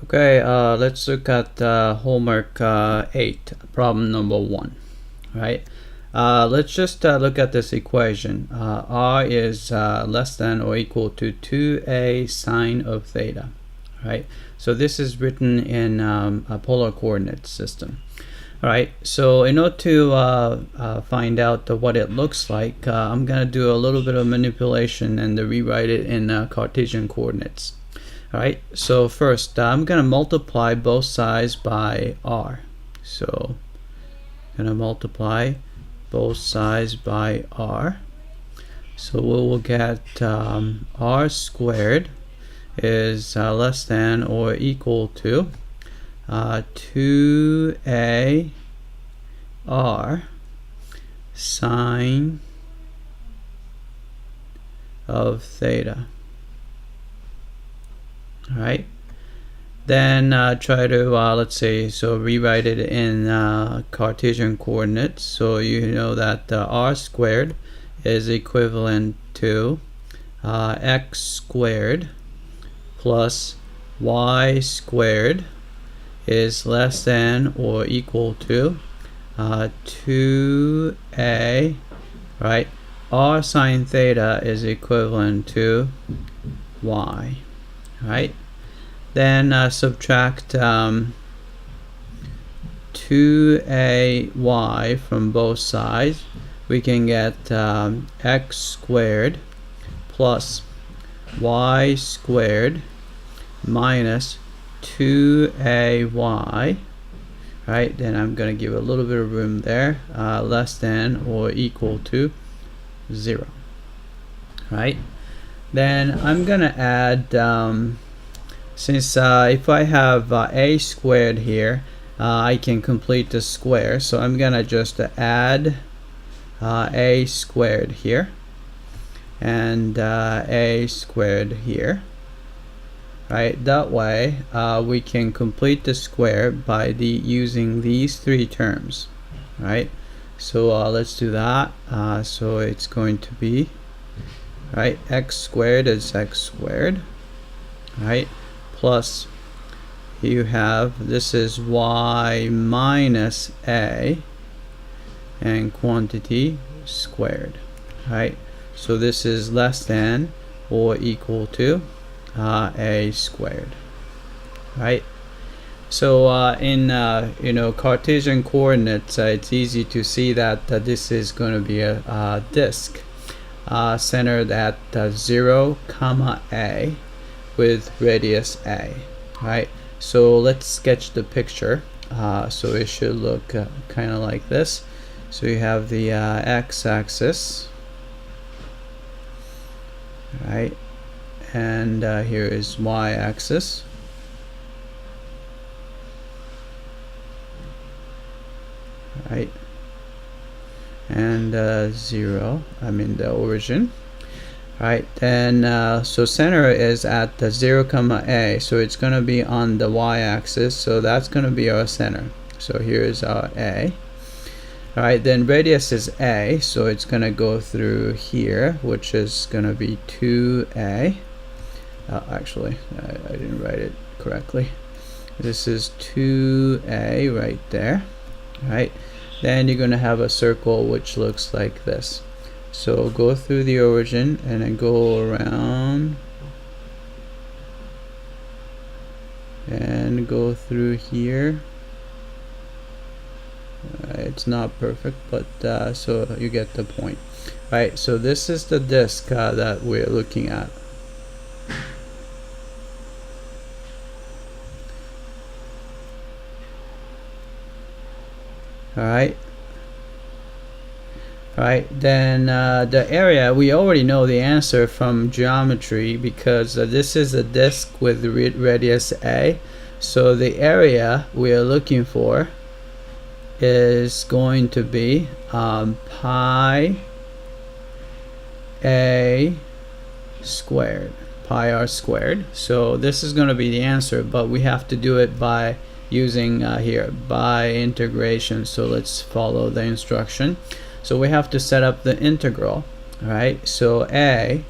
Okay, let's look at homework 8, problem number 1, right? Let's just look at this equation. R is less than or equal to 2a sine of theta, right? So this is written in a polar coordinate system. All right, so in order to find out what it looks like, I'm going to do a little bit of manipulation and rewrite it in Cartesian coordinates. Alright, so first I'm going to multiply both sides by r. So I'm going to multiply both sides by r. So we will get r squared is less than or equal to 2a r sine of theta. Alright, then try to let's say, so rewrite it in Cartesian coordinates. So you know that r squared is equivalent to x squared plus y squared is less than or equal to 2a, right? R sine theta is equivalent to y. Right, then subtract 2ay from both sides. We can get x squared plus y squared minus 2ay, right? Then I'm going to give a little bit of room there, less than or equal to 0, right? Then I'm gonna add, since if I have a squared here, I can complete the square, so I'm gonna just add a squared here and a squared here, right? That way we can complete the square by using these three terms, right? So let's do that. So it's going to be, right, x squared is x squared, right, plus you have, this is y minus a and quantity squared, right? So this is less than or equal to a squared, right? So in Cartesian coordinates, it's easy to see that this is going to be a disk centered at 0, a with radius a, right? So let's sketch the picture. So it should look kind of like this. So you have the x-axis, right, and here is y-axis, right, and 0, I mean the origin, right? Then so center is at the 0, a, so it's going to be on the y-axis, so that's going to be our center. So here is our a. Alright, then radius is a, so it's going to go through here, which is going to be 2a. Actually, I didn't write it correctly. This is 2a right there, right? Then you're going to have a circle which looks like this. So go through the origin and then go around and go through here. It's not perfect, but so you get the point, right? So this is the disk that we're looking at. Alright, then the area, we already know the answer from geometry because this is a disk with radius a, so the area we are looking for is going to be pi a squared, pi r squared. So this is going to be the answer, but we have to do it by using here by integration. So let's follow the instruction. So we have to set up the integral, right? So a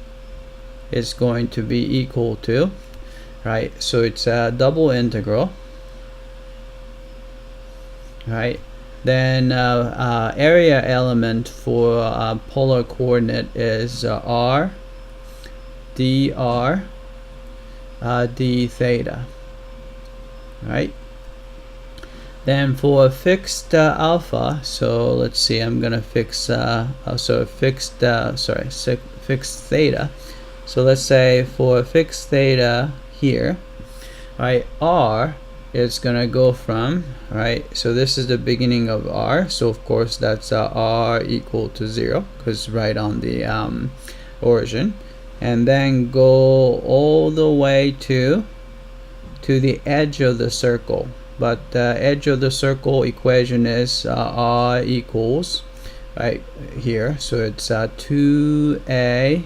is going to be equal to right? So it's a double integral, right? Then area element for polar coordinate is r dr d theta, right? Then for fixed alpha, so let's see, I'm gonna fix fixed theta. So let's say for fixed theta here, right, r is gonna go from, right, so this is the beginning of r, so of course that's r equal to 0 because right on the origin, and then go all the way to the edge of the circle. But the edge of the circle equation is r equals, right here, so it's 2a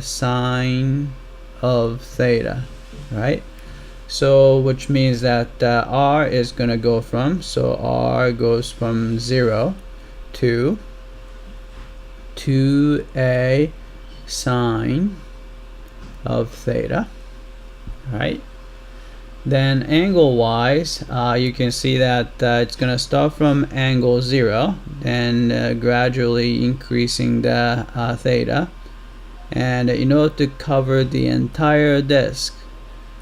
sine of theta, right? So which means that r is going to go from, so r goes from 0 to 2a sine of theta, right? Then angle wise, you can see that it's going to start from angle 0, then gradually increasing the theta, and in order to cover the entire disk,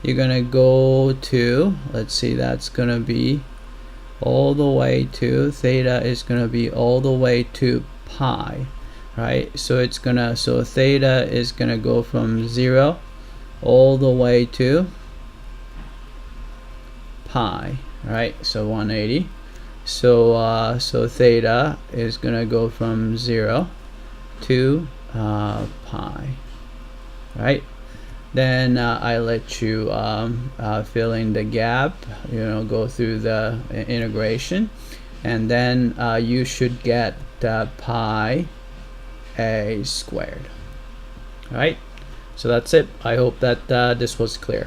you're going to go to, let's see, that's going to be all the way to, theta is going to be all the way to pi, right? So it's going to, so theta is going to go from 0 all the way to pi, right? So 180. So so theta is going to go from 0 to pi, right? Then I let you fill in the gap, go through the integration, and then you should get pi a squared, right? So that's it. I hope that this was clear.